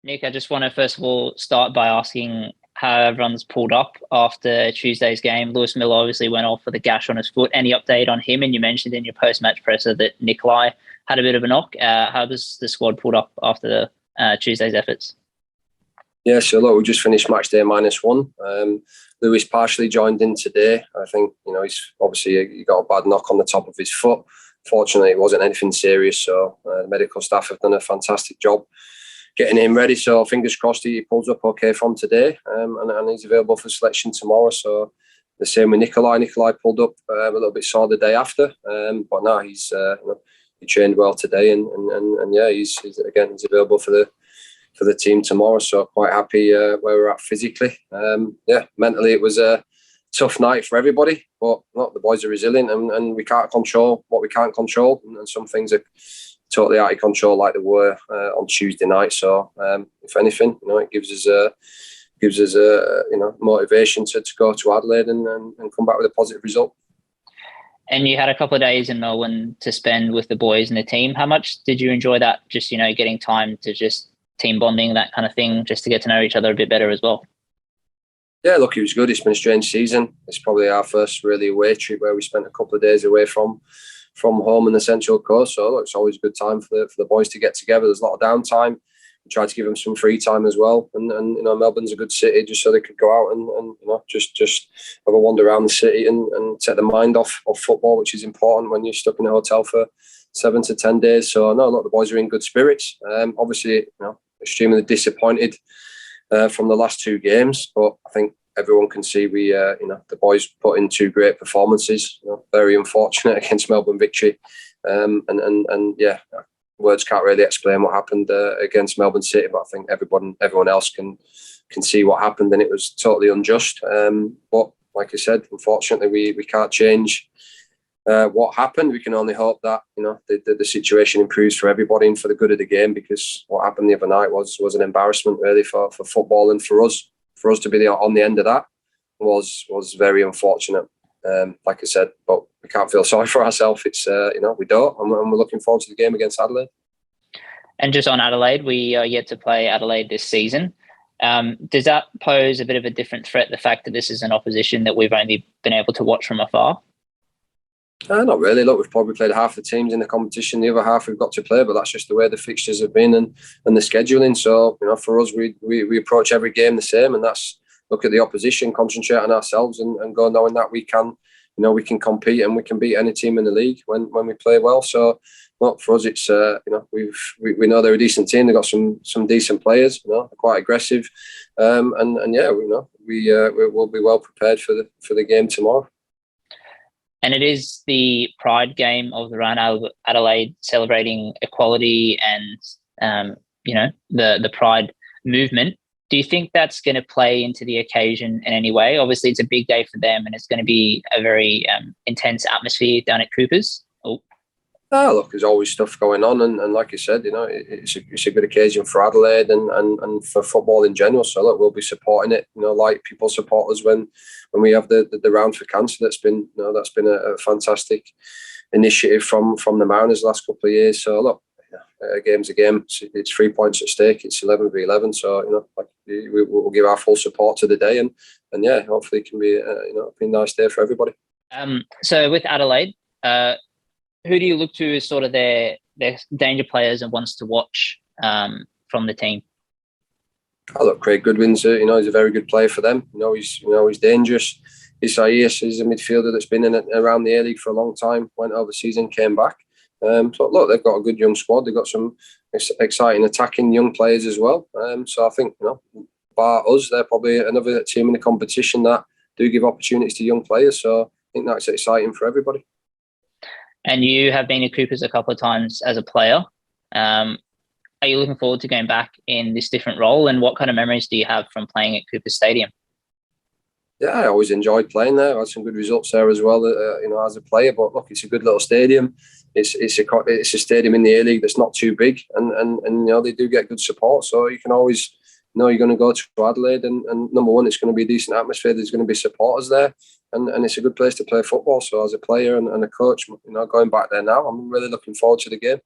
Nick, I just want to first of all start by asking how everyone's pulled up after Tuesday's game. Lewis Miller obviously went off with a gash on his foot. Any update on him? And you mentioned in your post-match presser that Nikolai had a bit of a knock. How does the squad pulled up after Tuesday's efforts? Yeah, so look, we just finished match day -1. Lewis partially joined in today. I think, he's obviously he got a bad knock on the top of his foot. Fortunately, it wasn't anything serious, so the medical staff have done a fantastic job getting him ready. So fingers crossed he pulls up okay from today, and he's available for selection tomorrow. So the same with Nikolai. Nikolai pulled up a little bit sore the day after, but now he's he trained well today, and yeah, he's available for the team tomorrow. So quite happy where we're at physically. Mentally it was a tough night for everybody, but look, the boys are resilient, and we can't control what we can't control, and some things are totally out of control like they were on Tuesday night. So if anything, it gives us motivation to go to Adelaide and come back with a positive result. And you had a couple of days in Melbourne to spend with the boys and the team. How much did you enjoy that? Just, getting time to just team bonding, that kind of thing, just to get to know each other a bit better as well. Yeah, look, it was good. It's been a strange season. It's probably our first really away trip where we spent a couple of days away from home in the Central Coast. So look, it's always a good time for the boys to get together. There's a lot of downtime. We tried to give them some free time as well. And Melbourne's a good city, just so they could go out and just have a wander around the city and take the mind off football, which is important when you're stuck in a hotel for 7 to 10 days. So no, look, the boys are in good spirits. Obviously, extremely disappointed from the last 2 games, but I think everyone can see the boys put in 2 great performances. Very unfortunate against Melbourne victory, and words can't really explain what happened against Melbourne City. But I think everyone else can see what happened, and it was totally unjust. But like I said, unfortunately, we can't change what happened. We can only hope that the situation improves for everybody and for the good of the game, because what happened the other night was an embarrassment really for football, and for us to be on the end of that was very unfortunate. Like I said, but we can't feel sorry for ourselves. It's we don't, and we're looking forward to the game against Adelaide. And just on Adelaide, we are yet to play Adelaide this season. Does that pose a bit of a different threat, the fact that this is an opposition that we've only been able to watch from afar? Not really. Look, we've probably played half the teams in the competition. The other half we've got to play, but that's just the way the fixtures have been and the scheduling. So, for us, we approach every game the same, and that's look at the opposition, concentrate on ourselves, and go knowing that we can compete and we can beat any team in the league when we play well. So, look, for us, it's we know they're a decent team. They've got some decent players. They're quite aggressive, we'll be well prepared for the game tomorrow. And it is the pride game of the round, Adelaide, celebrating equality and the pride movement. Do you think that's going to play into the occasion in any way? Obviously, it's a big day for them, and it's going to be a very intense atmosphere down at Cooper's. Look, there's always stuff going on, and like you said, it's a good occasion for Adelaide and for football in general. So look, we'll be supporting it. Like people support us when we have the round for cancer. That's been a fantastic initiative from the Mariners the last couple of years. So look, a game's a game. It's 3 points at stake. It's 11v11. So we'll give our full support to the day, and hopefully it can be a nice day for everybody. So with Adelaide, who do you look to as sort of their danger players and ones to watch from the team? Look, Craig Goodwin's he's a very good player for them. He's dangerous. Isaias is a midfielder that's been in around the A-League for a long time. Went overseas and came back. So look, they've got a good young squad. They've got some exciting attacking young players as well. So I think bar us, they're probably another team in the competition that do give opportunities to young players. So I think that's exciting for everybody. And you have been to Coopers a couple of times as a player. Are you looking forward to going back in this different role? And what kind of memories do you have from playing at Coopers Stadium? Yeah, I always enjoyed playing there. I had some good results there as well, as a player. But look, it's a good little stadium. It's a stadium in the A-League that's not too big, and they do get good support. So you can always know you're going to go to Adelaide, and number one, it's going to be a decent atmosphere. There's going to be supporters there. And it's a good place to play football. So as a player and a coach, going back there now, I'm really looking forward to the game.